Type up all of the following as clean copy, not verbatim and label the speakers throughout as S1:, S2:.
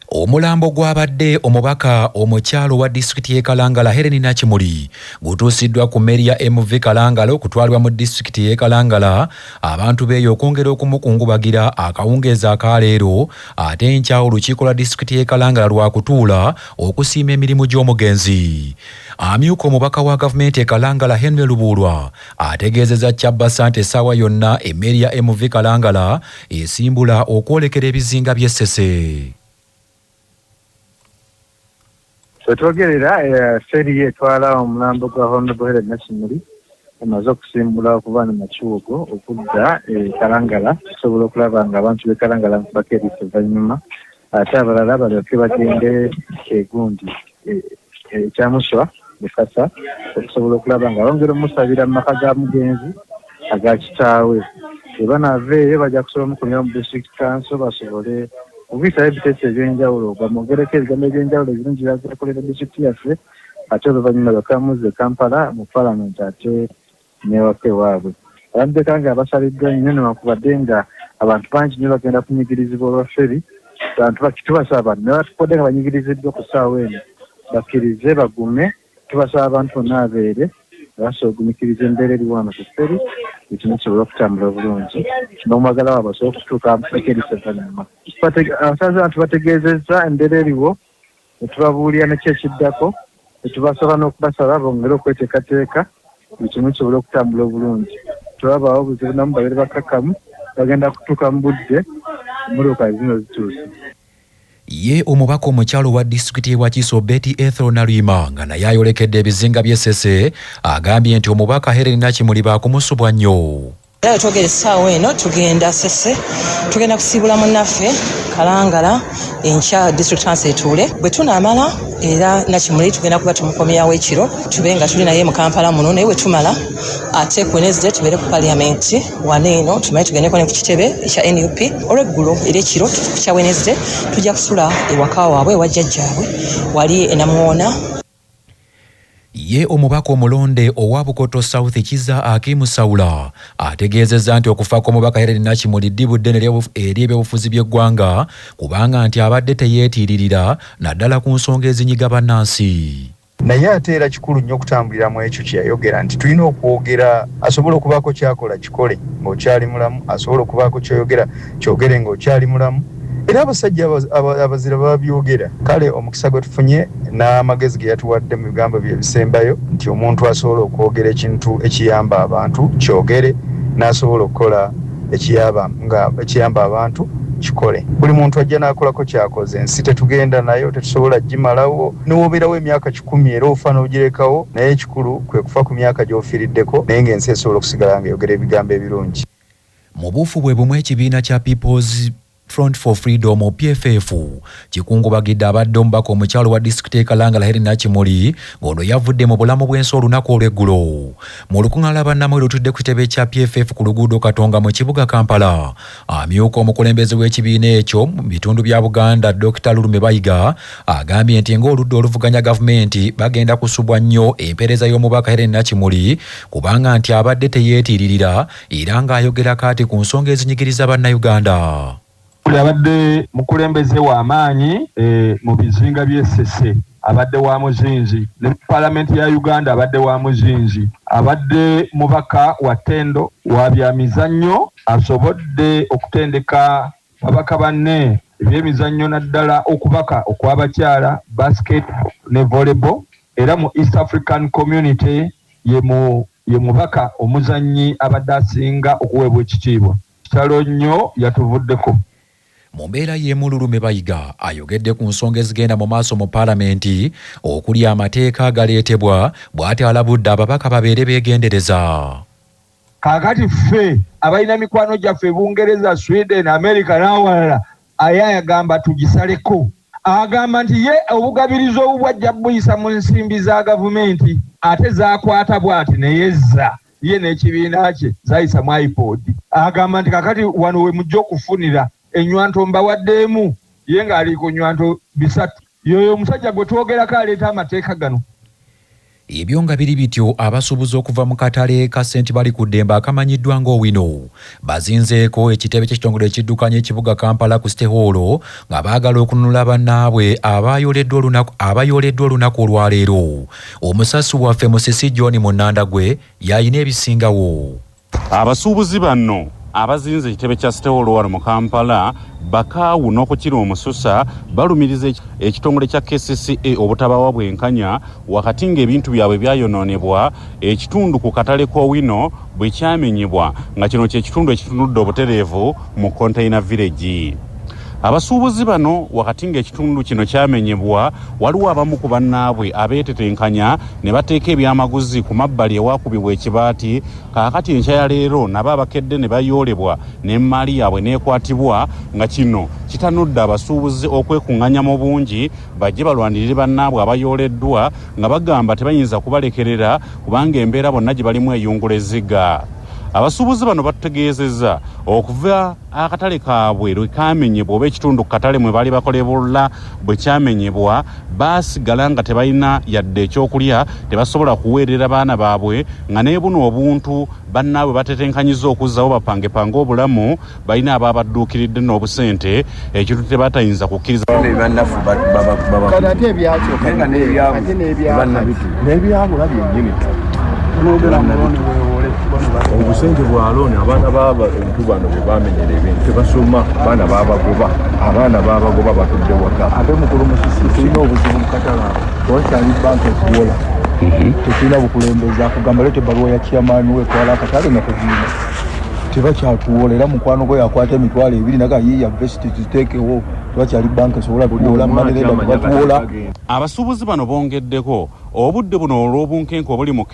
S1: Omulambo gwabadde omubaka omukyalo wa disitulikiti y'e Kalangala Helen Nakimuli gutuusiddwa ku mmeri ya MV Kalangala okutwalibwa mu disitulikiti y'e Kalangala abantu beeyo okwongera okumukungubagira akawungeezi akaleero ate enkya olukiiko lwa disitulikiti y'e Kalangala lwakutuula okusiima emirimu gy'omugenzi. Amyuka omubaka wa gavumenti e Kalangala Henry Lubuulwa ategeezezza Kyabasante essaawa yonna emmeri ya MV Kalangala esimbula okwolekera ebizinga by'Essese.
S2: Twogerera feri etwala omulambo gwa Honorable Helen Nakimuli emaze okusimbula okuva mu makiwugo okudda Kalangala okusobola okulaba nga abantu b'e Kalangala bakeerisa oluvannyuma ate abalala balyoke bagende egundi ekyamuswa Bukasa okusobola okulaba nga bongera omusabira mu maka ga mugenzi aga kitaawe. Banaveeyo bajja kusobola omukunya mu district council basobole ubisa ebiteeso ebyenjawulo bamugereko ebigambo ebyenjawulo ebirungi byakolera disitulikiti yaffe ate oluvannyuma bakamuze Kampala mu Parliament ate newaka ewaabwe. Abantu b'e Kalangala basaliddwa nnyo newankubadde nga abantu bangi nnyo bagenda kunyigirizibwa olwa feri. Abantu tubasaba abantu ne batukodde nga banyigiriziddwa ku ssaawa eno bakkirize bagume. Tubasaba abantu bonna abeere basobola ogumikiriza embeera eriwo wano ku feri ekimu kisobola okutambula bulungi n'omwagala waabwe asobola okutuuka mukeerisa oluvannyuma. Abasaza abantu bategeezezza embeera eriwo ne tubabuulira neki ekiddako ne tubasaba n'okubasaba bongere okweteekateeka ekimu kisobola okutambula obulungi. Tubabaawo obuzibu namu babeere bakkakkamu bagenda kutuuka mu budde emmotoka zino zituuse.
S1: Ye omubaka omukyalo wa disitulikiti y'e Wakiso Betty Ethel Nalima nga naye ayolekedde ebizinga by'Essese agambye nti omubaka Helen Nakimuli baakumusubwa nnyo.
S3: Era twogera essaawa eno tugenda Ssese tugenda kusiibula munnaffe Kalangala enkya district council etuule bwe tunaamala era Nakimuli tugenda kuba tumukomyawo ekiro tube nga tuli naye mu Kampala muno naye bwe tumala ate ku Wednesday tubeere ku Parliament wano eno tumanye tugendeko ne ku kitebe ekya NUP olw'eggulo era ekiro kya Wednesday tujja kusula ewaka waabwe ewa jjajjaabwe wali e Namuwona.
S1: Ye omubaka omulonde owa Bukoto South Kiza Akimu Sawula ategeezezza nti okufa kw'omubaka Helen Nakimuli ddibudde eri ebyobufuzi by'eggwanga kubanga nti abadde teyeetiiririra naddala ku nsonga ezinyiga bannansi.
S4: Naye ate era kikulu nnyo okutambulira mu ekyo kye yayogera nti tulina okwogera asobola okubaako kyakola kikole ng'okyali mulamu, asobola okubaako kyoyogera kyogere ng'okyali mulamu. Era abasajja abazira babyogera kale omukisa gwe tufunye n'amagezi ge yatuwadde mu bigambo bye bisembayo nti omuntu asobola okwogera ekintu ekiyamba abantu kyogere n'asobola okukola ekiyamba abantu kikole. Buli muntu ajja n'akolako kyakoze. Ensi tetugenda nayo tetusobola gimalawo n'obeerawo emyaka 10 era ofa n'ogirekawo naye ekikulu kwe kufa ku myaka gy'ofiiriddeko naye ng'ensi esobola okusigala ng'eyogera ebigambo ebirungi.
S1: Mu buufu bwe bumu ekibiina kya People's Front for Freedom PFF kikungubagidde abadde omubaka omukyalo wa disitulikiti y'e Kalangala Helen Nakimuli ng'ono yavudde mu bulamu bw'ensi olunaku olw'eggulo. Mu lukuŋŋaana bannamawulire olutudde ku kitebe kya PFF ku luguudo Katonga mu kibuga Kampala, amyuka omukulembeze w'ekibiina ekyo mu bitundu bya Buganda Dr. Lulume Bayiga agambye nti ng'oludda oluvuganya gavumenti bagenda kusubwa nnyo empeereza y'omubaka Helen Nakimuli kubanga nti abadde teyeetiiririra era ng'ayogera kaati ku nsonga ezinyigiriza bannayuganda.
S5: Abadde mukulembeze w'amaanyi mu bizinga by'Essese, abadde wa muzinzi ne Palamenti ya Uganda abadde wa muzinzi, abadde mubaka wa ttendo wa byamizannyo asobodde okutendeka babaka banne ebyemizannyo naddala okubaka okw'abakyala basket ne volleyball era mu East African Community ye mubaka omuzannyi abadde asinga okuweebwa ekitiibwa. Kitalo nnyo yatuvuddeko.
S1: Mu mbeera y'emu Lulume Bayiga ayogedde ku nsonga ezigenda mu maaso mu Paalamenti okuli amateeka agaleetebwa bw'ate alabudde ababaka babeere beegendereza.
S5: Kaakati ffe abalina mikwano gyaffe Bungereza, Sweden, America n'awalala ayagamba tugisaleko. Agamba nti ye obugabirizo obu bwajja buyisa mu nsimbi za gavumenti ate zaakwata bw'ati ne yezza ye n'ekibiina kye zayisa mu iPod. Agamba nti kakati wano we mujja okufunira enywanto mbawaddeemu ye ng'ali ku nywanto 3. Yoyo omusajja gwe twogerako aleeta amateeka gano.
S1: Ebyo nga biri bityo abasuubuzi okuva mu katale ka St. Bali ku ddembe akamanyiddwa ng'Owino bazinzeeko ekitebe ky'ekitongole ekiddukanya ekibuga Kampala ku City Hall nga baagala okununula bannaabwe abayooleddwa olunaku olwaleero. Omusasi waffe Musisi John Munandagwe yayina ebisingawo.
S6: Abasuubuzi bano abazinze ekitebe kya City Hall wano mu Kampala bakaawu n'okukira omususa balumiriza ekitongole kya KCCA obutabawa bwenkanya wakati ng'ebintu byabwe byayonoonebwa ekitundu ku katale k'Owino bwe kyamenyebwa nga kino ky'ekitundu ekitunudde obutereevu mu Container Village. Abasuubuzi bano wakati ng'ekitundu kino kyamenyebwa waliwo abamu ku bannaabwe abeetetenkanya ne bateeka ebyamaguzi ku mabbali ewakubibwa ekibaati kaakati enkya ya leero nabo abakedde ne bayoolebwa n'emmaali yaabwe n'ekwatibwa nga kino kitanudde abasuubuzi okwekuŋŋanya mu bungi bajje balwanirire bannaabwe abayooleddwa nga bagamba tebayinza kubalekerera kubanga embeera bonna gye balimu eyungula ezziga. Abasuubuzi bano bategeezezza okuva akatale kaabwe lwe kamenyebwa oba ekitundu ku katale mwe baali bakolebula bwe kyamenyebwa baasigala nga tebalina yadde ekyokulya tebasobola kuweerera baana baabwe nga naye buno obuntu bannaabwe batetenkanyiza okuzzawo bapangepange obulamu balina abaabadduukiridde n'obusente ekintu tebatayinza kukkiriza.
S7: Obusente bwaloni abaana b'abantu bano bwe bamenyera ebintu tebasoma abaana b'abagoba batudde waka. Ate mukulu Musisi tulina obuzibu mu katale twakyali banka eziwola tetulina bukulembeze akugamba leeta ebbaluwa ya chairman wetwala akatale nga kugiina tebakyatuwola era mukwano gwe yakwata emitwalo 2 naga yiya vesti ziteekewo twakyali banka esobola kuwola manerenda batuwola.
S6: Abasuubuzi bano bongeddeko obudde buno olw'obunkenke obuli mu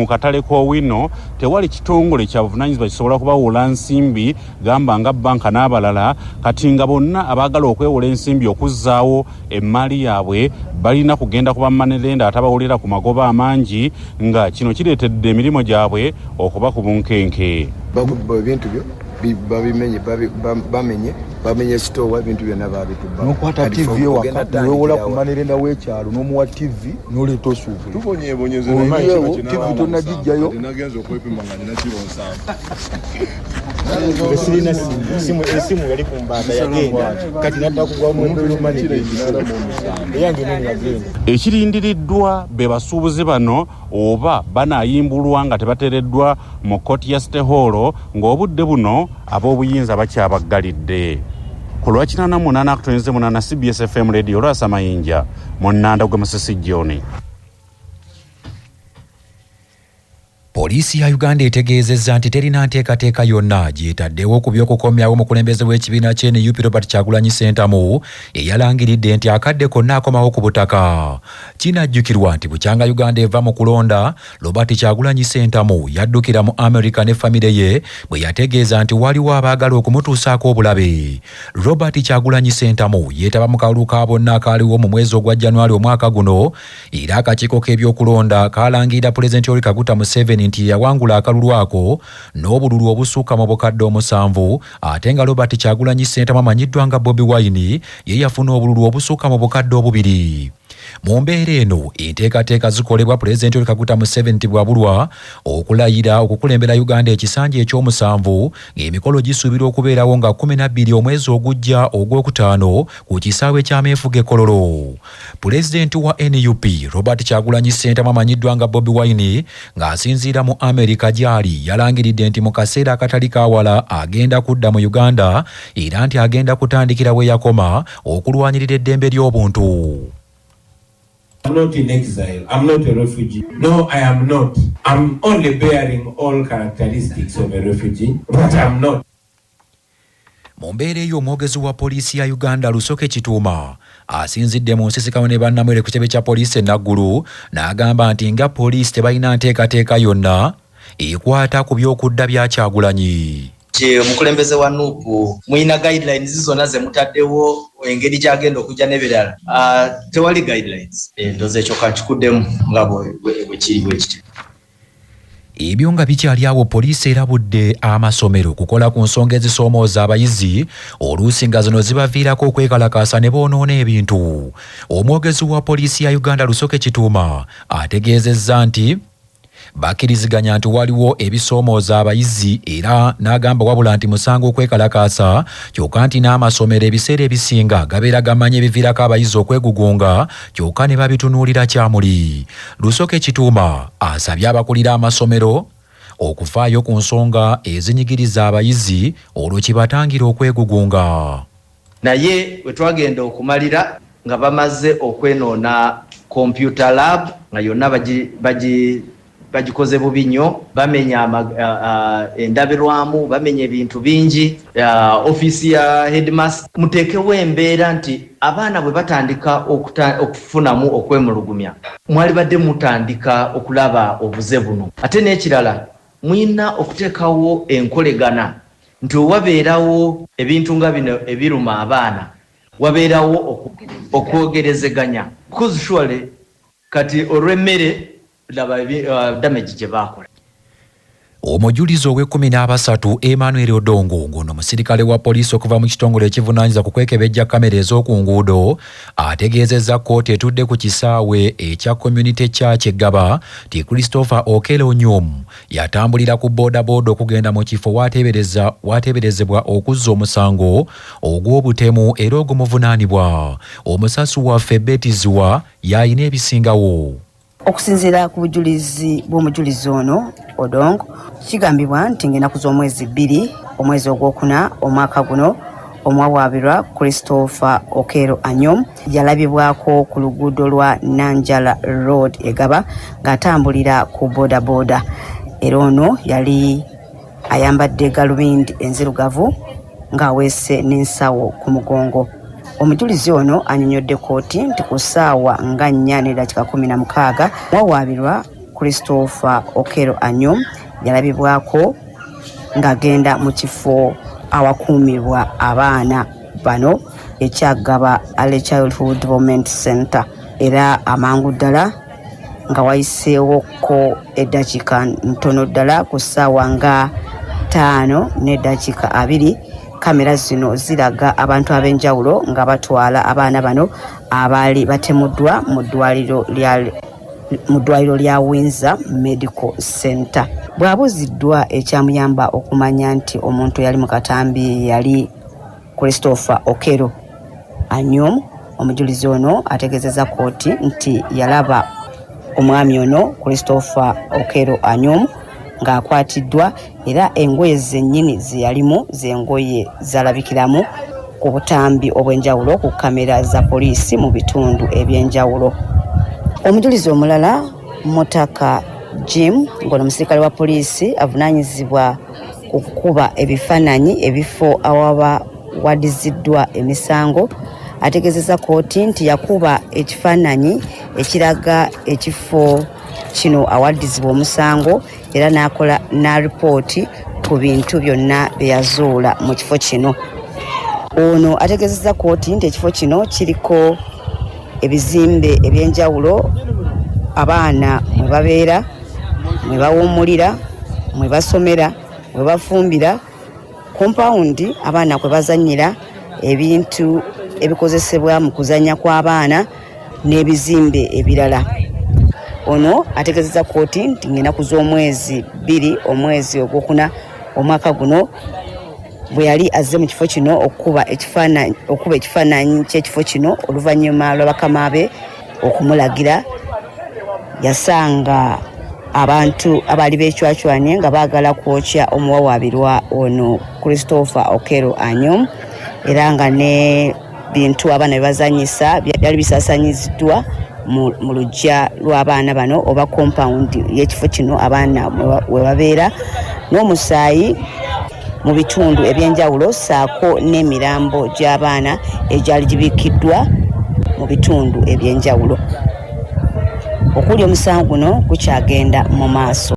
S6: katale k'Owino tewali kitongole kya buvunaanyizibwa kisobola kubawola nsimbi gamba nga banka n'abalala kati nga bonna abaagala okwewola ensimbi okuzzaawo emmaali yaabwe balina kugenda ku bammanerenda atabawulira ku magoba amangi nga kino kireetedde emirimu gyabwe okuba ku bunkenke.
S8: Ebintu byo bamenye sitowa ebintu byonna babituba
S7: n'okwata TV ewaka newewola ku manerenda w'ekyalo n'omuwa TV n'oleeta osuubula tubonyebonyeze TV tonnagijjayo nagenza okwepima nga nina kiro 7 esimu yali ku mbanda yagenda kati nadda kugwa mu
S6: ekirindiriddwa be basuubuzi bano oba banaayimbulwa nga tebateereddwa mu kkooti ya City Hall ng'obudde buno ab'obuyinza bakyabaggalidde. Ku lwa 88 CBS FM Radio Lwasa Mayinja mu Nnandagwe Musisi John.
S1: Poliisi ya Uganda etegeezezza nti terina nteekateeka yonna gyetaddewo ku by'okukomyawo omukulembeze w'ekibiina kye NUP Robert Kyagulanyi Ssentamu eyalangiridde nti akadde konna akomawo ku butaka. Kinajjukirwa nti bukyanga Uganda eva mu kulonda, Robert Kyagulanyi Ssentamu yaddukira mu America ne famire ye bwe yategeeza nti waliwo abaagala okumutuusaako obulabe. Robert Kyagulanyi Ssentamu yeetaba mu kalulu ka bonna akaaliwo mu mwezi ogwa January omwaka guno era akakiiko k'ebyokulonda kaalangirira Pulezidenti Yoweri Kaguta Museveni nti yawangula akalulu ako n'obululu obusukka mu bukadde 7 ate nga Robert Kyagulanyi Ssentamu amanyiddwa nga Bobi Wine ye yafuna obululu obusukka mu bukadde 2. Mu mbeera eno enteekateeka zikolebwa Pulezidenti Yoweri Kaguta Museveni bw'abulwa okulayira okukulembera Uganda ekisanja eky'omusanvu ng'emikolo gisuubirwa okubeerawo nga 12 omwezi ogujja ogwokutaano ku kisaawe ky'ameefuga Kololo. Pulezidenti wa NUP Robert Kyagulanyi Ssentamu amanyiddwa nga Bobi Wine ng'asinziira mu America gy'ali yalangiridde nti mu kaseera akatali kaawala agenda kudda mu Uganda era nti agenda kutandikira we yakoma okulwanirira eddembe ly'obuntu.
S9: I'm not in exile. I'm not a refugee. No, I am not. I'm only bearing all characteristics of a refugee, but I'm not.
S1: Mu mbeera eyo omwogezi wa poliisi ya Uganda Lusoke Kituuma asinzidde mu nsisinkano ne bannamwere ku kitebe kya poliisi Naggulu n'agamba nti nga poliisi tebalina nteekateeka yonna ekwata ku by'okudda bya Kyagulanyi.
S10: Omukulembeze wa NUP muyina guidelines zonna ze mutaddewo engeri gyagenda okujja n'ebirala tewali guidelines ndoze ekyo kakikuddemu nga bwe kiri bwe kiti.
S1: Ebyo nga bikyali awo, poliisi erabudde amasomero kukola ku nsonga ezisoomooza abayizi oluusi nga zino zibaviirako okwekalakaasa ne boonoona ebintu. Omwogezi wa poliisi ya Uganda Lusoke Kituuma ategeezezza nti bakkiriziganya nti waliwo ebisoomooza abayizi era n'agamba wabula nti musango okwekalakaasa kyokka nti n'amasomero ebiseera ebisinga gabeera gamanyi ebiviirako abayizi okwegugunga kyokka ne babitunuulira kyamuli. Lusoke Kituuma asabye abakulira amasomero okufaayo ku nsonga ezinyigiriza abayizi olwo kibatangira okwegugunga.
S10: Naye bwe twagenda okumalira nga bamaze okwenoona computer lab nga yonna bagikoze bubi nnyo, bamenya endabirwamu, bamenya ebintu bingi, ofiisi ya headmaster. Muteekewo embeera nti abaana bwe batandika okufunamu okwemulugumya mwali badde mutandika okulaba obuze buno. Ate n'ekirala mwina okuteekawo enkolegana nti wabeerawo ebintu nga bino ebiruma abaana wabeerawo okwogerezeganya, because surely kati olw'emmere damage gye baakola.
S1: Omujulizi ow'e13 Emmanuel Odongo ngono musirikale wa poliisi okuva mu kitongole ekivunaanyiza ku kwekebejja kamera ez'oku nguudo ategeezezza kkooti etudde ku kisaawe ekya Community Church Eggaba ti Christopher Okello Nyom yatambulira ku boodabooda okugenda mu kifo waateeberezebwa okuzza omusango ogw'obutemu era ogumuvunaanibwa. Omusasi waffe Betizwa y'ayina ebisingawo.
S11: Okusinziira ku bujulizi bw'omujulizi ono Odongo, kigambibwa nti ng'ennaku z'omwezi 2 omwezi ogwokuna omwaka guno omwawaabirwa Christopher Okello Anyom yalabibwako ku luguudo lwa Nanjala Road Egaba ng'atambulira ku boodabooda. Era ono yali ayambadde galubindi enzirugavu ng'aweese n'ensawo ku mugongo. Omujulizi ono annyonnyodde kkooti nti ku ssaawa nga 4:16 mwawaabirwa Christopher Okello Anyom yalabibwako ng'agenda mu kifo awakuumirwa abaana bano ekyaggaba Early Childhood Development Center, era amangu ddala nga wayiseewoko eddakiika ntono ddala ku ssaawa nga 5:20 kamera zino ziraga abantu ab'enjawulo nga batwala abaana bano abaali batemuddwa mu ddwaliro lya Windsor Medical Center. Bw'abuuziddwa ekyamuyamba okumanya nti omuntu yali mu katambi yali Christopher Okello Anyom, omujulizi ono ategeezezza kkooti nti yalaba omwami ono Christopher Okello Anyom ng'akwatiddwa era engoye zennyini ze yalimu z'engoye zalabikiramu ku butambi obw'enjawulo ku kamera za poliisi mu bitundu eby'enjawulo. Omujulizi omulala Mutaka Jim ngono musirikale wa poliisi avunaanyizibwa ku kukuba ebifaananyi ebifo awaba wadiziddwa emisango ategeezezza kkooti nti yakuba ekifaananyi ekiraga ekifo kino awaddizibwa omusango era n'akola n'alipooti ku bintu byonna bye yazuula mu kifo kino. Ono ategeezezza kkooti nti ekifo kino kiriko ebizimbe eby'enjawulo abaana mwe babeera, mwe bawummulira, mwe basomera, mwe bafumbira, kompawundi abaana kwe bazannyira, ebintu ebikozesebwa mu kuzannya kw'abaana n'ebizimbe ebirala. Ono ategeezezza kkooti nti ng'ennaku z'omwezi 2 omwezi ogwokuna omwaka guno bwe yali azze mu kifo kino okuba ekifaananyi ky'ekifo kino oluvannyuma lwa bakama be okumulagira, yasanga abantu abaali beecwacwanye nga baagala kwokya omuwawaabirwa ono Christopher Okello Anyom era nga ne bintu abaana bye bazannyisa byali bisaasaanyiziddwa mu luggya lw'abaana bano oba kompawundi y'ekifo kino abaana we babeera, n'omusaayi mu bitundu eby'enjawulo ssaako n'emirambo gy'abaana egyali gibikiddwa mu bitundu eby'enjawulo. Okuli omusango guno gukyagenda mu maaso.